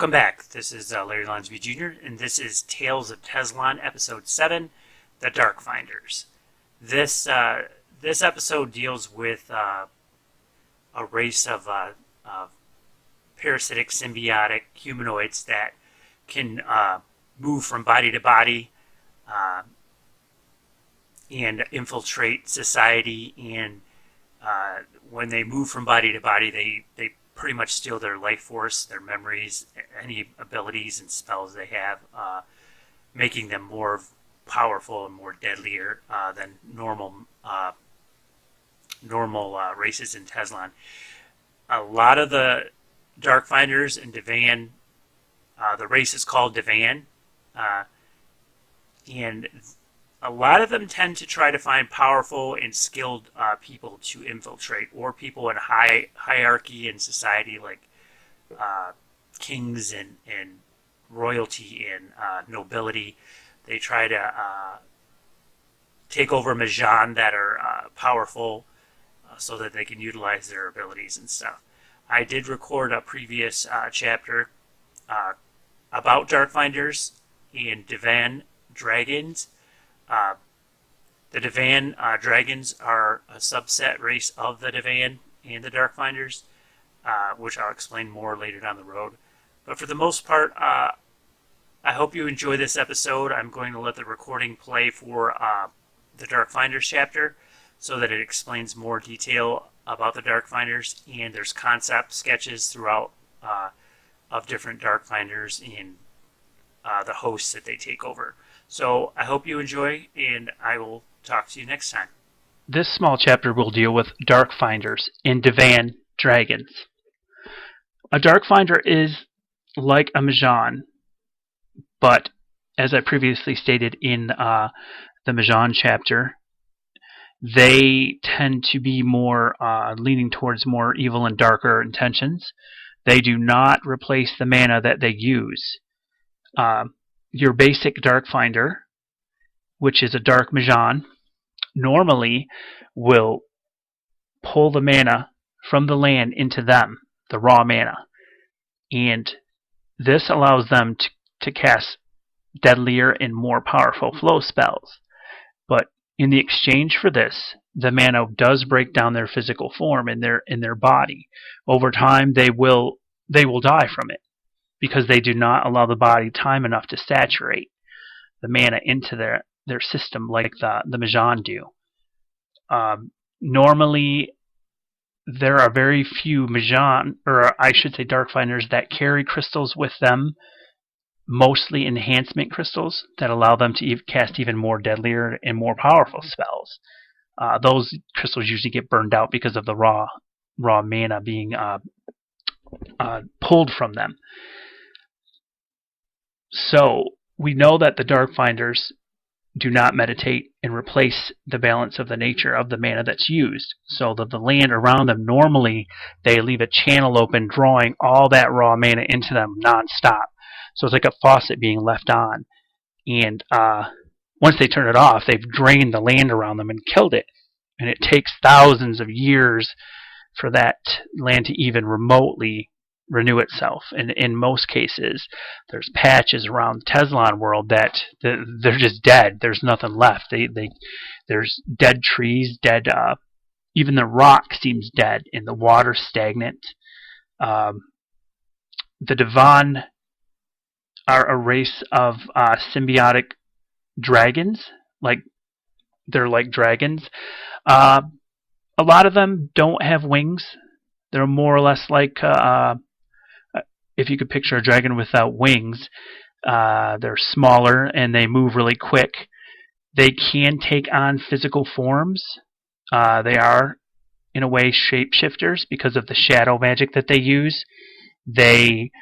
Welcome back. This is Larry Lonsby Jr., and this is Tales of Tezlon, Episode 7, The Darkfinders. This episode deals with a race of parasitic, symbiotic humanoids that can move from body to body and infiltrate society. And when they move from body to body, they pretty much steal their life force, their memories, any abilities and spells they have, making them more powerful and more deadlier than normal races in Tezlon. A lot of the Darkfinders in Divan, the race is called Divan, and a lot of them tend to try to find powerful and skilled people to infiltrate, or people in high hierarchy in society, like kings and royalty and nobility. They try to take over Majan that are powerful so that they can utilize their abilities and stuff. I did record a previous chapter about Darkfinders and Divan dragons. The Divan dragons are a subset race of the Divan and the Darkfinders, which I'll explain more later down the road. But for the most part, I hope you enjoy this episode. I'm going to let the recording play for the Darkfinders chapter so that it explains more detail about the Darkfinders, and there's concept sketches throughout of different Darkfinders and the hosts that they take over. So I hope you enjoy, and I will talk to you next time. This small chapter will deal with Darkfinders in Divan dragons. A Darkfinder is like a Majan, but as I previously stated in the Majan chapter, they tend to be more leaning towards more evil and darker intentions. They do not replace the mana that they use. Your basic Darkfinder, which is a Dark Majan, normally will pull the mana from the land into them, the raw mana. And this allows them to cast deadlier and more powerful flow spells. But in the exchange for this, the mana does break down their physical form in their body. Over time, they will die from it, because they do not allow the body time enough to saturate the mana into their system like the Majan do. Normally, there are very few Majan, or I should say Darkfinders, that carry crystals with them, mostly enhancement crystals that allow them to cast even more deadlier and more powerful spells. Those crystals usually get burned out because of the raw mana being pulled from them. So we know that the Darkfinders do not meditate and replace the balance of the nature of the mana that's used. So that the land around them, normally they leave a channel open, drawing all that raw mana into them nonstop. So it's like a faucet being left on. And once they turn it off, they've drained the land around them and killed it. And it takes thousands of years for that land to even remotely renew itself. And in most cases, there's patches around the Tezlon world that they're just dead. There's nothing left. There's dead trees, dead. Even the rock seems dead, and the water stagnant. The Divan are a race of symbiotic dragons. They're like dragons. A lot of them don't have wings. They're more or less like if you could picture a dragon without wings. They're smaller and they move really quick. They can take on physical forms. They are, in a way, shapeshifters because of the shadow magic that they use. They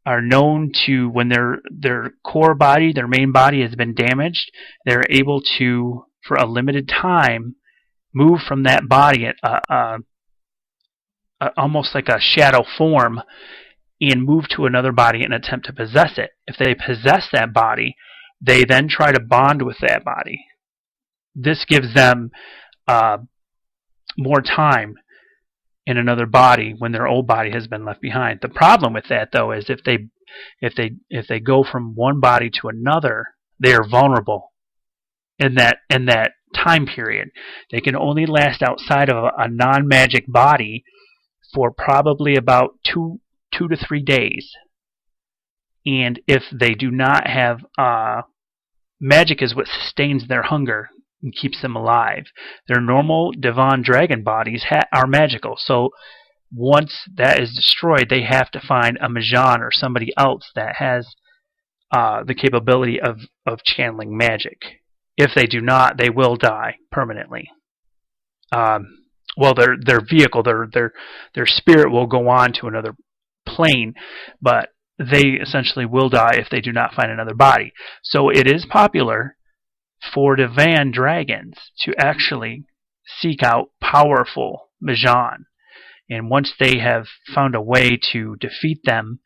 are known to, when their core body, their main body has been damaged, they're able to, for a limited time, move from that body almost like a shadow form, and move to another body and attempt to possess it. If they possess that body, they then try to bond with that body. This gives them more time in another body when their old body has been left behind. The problem with that, though, is if they If they go from one body to another, they are vulnerable in that time period. They can only last outside of a non-magic body for probably about 2 to 3 days. And if they do not have magic, is what sustains their hunger and keeps them alive. Their normal Devon dragon bodies are magical, so once that is destroyed, they have to find a Majan or somebody else that has the capability of channeling magic. If they do not, they will die permanently. Well, their vehicle, their spirit will go on to another plane, but they essentially will die if they do not find another body. So it is popular for Devan dragons to actually seek out powerful Majan. And once they have found a way to defeat them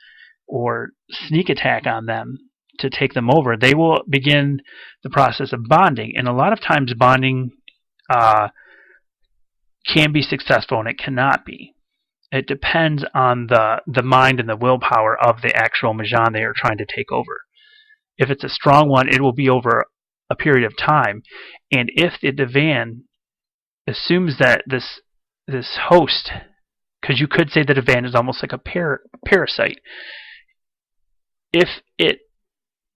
or sneak attack on them to take them over, they will begin the process of bonding. And a lot of times bonding can be successful and it cannot be. It depends on the mind and the willpower of the actual Majan they are trying to take over. If it's a strong one, it will be over a period of time. And if the Devan assumes that this host, because you could say that Devan is almost like a parasite, if it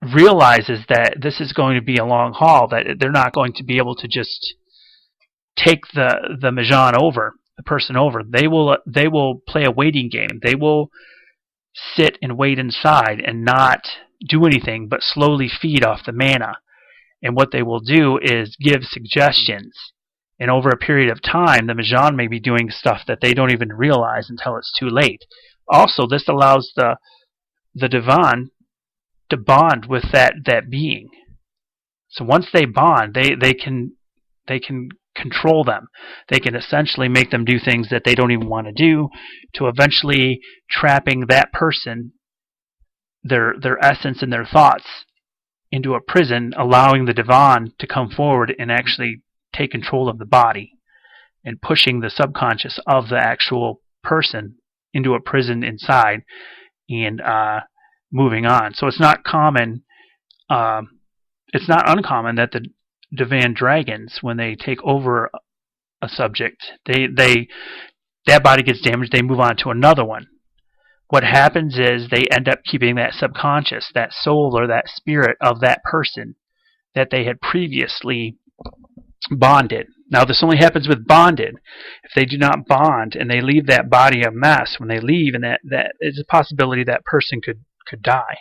realizes that this is going to be a long haul, that they're not going to be able to just take the Majan over, the person over, they will play a waiting game. They will sit and wait inside and not do anything but slowly feed off the mana. And what they will do is give suggestions. And over a period of time, the Majan may be doing stuff that they don't even realize until it's too late. Also, this allows the Devan to bond with that being. So once they bond, they can control them. They can essentially make them do things that they don't even want to do, to eventually trapping that person, their essence and their thoughts, into a prison, allowing the Devan to come forward and actually take control of the body and pushing the subconscious of the actual person into a prison inside and moving on. So it's not common, it's not uncommon that the Devan dragons, when they take over a subject, that body gets damaged, they move on to another one. What happens is they end up keeping that subconscious, that soul or that spirit of that person that they had previously bonded. Now this only happens with bonded. If they do not bond and they leave that body a mess, when they leave, and that is a possibility that person could die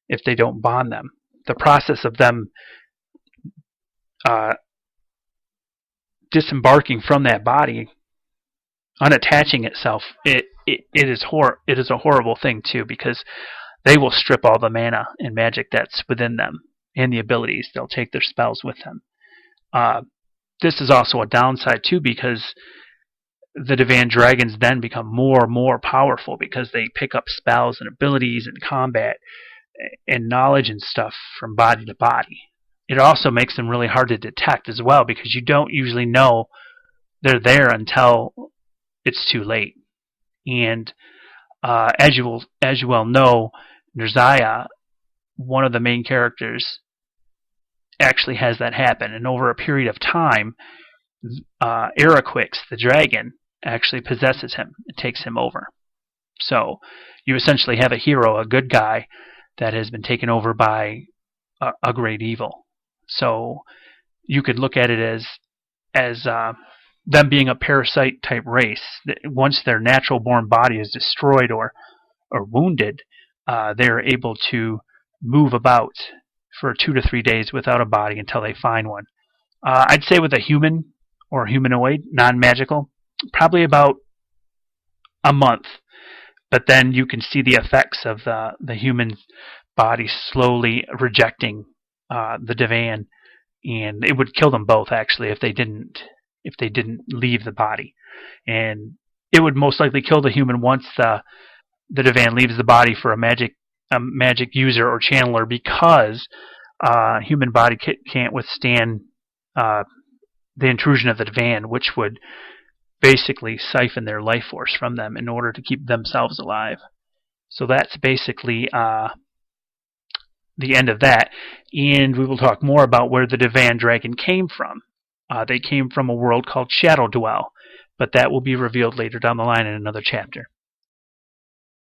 if they don't bond them. The process of them disembarking from that body, unattaching itself, it is a horrible thing too, because they will strip all the mana and magic that's within them and the abilities. They'll take their spells with them. This is also a downside too, because the Devan dragons then become more and more powerful because they pick up spells and abilities and combat and knowledge and stuff from body to body. It also makes them really hard to detect as well, because you don't usually know they're there until it's too late. And as you well know, Nerzaya, one of the main characters, actually has that happen. And over a period of time, Araquix, the dragon, actually possesses him. It takes him over. So you essentially have a hero, a good guy, that has been taken over by a great evil. So you could look at it as them being a parasite type race. Once their natural born body is destroyed or wounded, they're able to move about for 2 to 3 days without a body until they find one. I'd say with a human or humanoid, non-magical, probably about a month. But then you can see the effects of the human body slowly rejecting the Devan, and it would kill them both actually if they didn't leave the body. And it would most likely kill the human once the Devan leaves the body for a magic user or channeler, because human body can't withstand the intrusion of the Devan, which would basically siphon their life force from them in order to keep themselves alive. So that's basically the end of that. And we will talk more about where the Divan Dragon came from. They came from a world called Shadow Dwell, but that will be revealed later down the line in another chapter.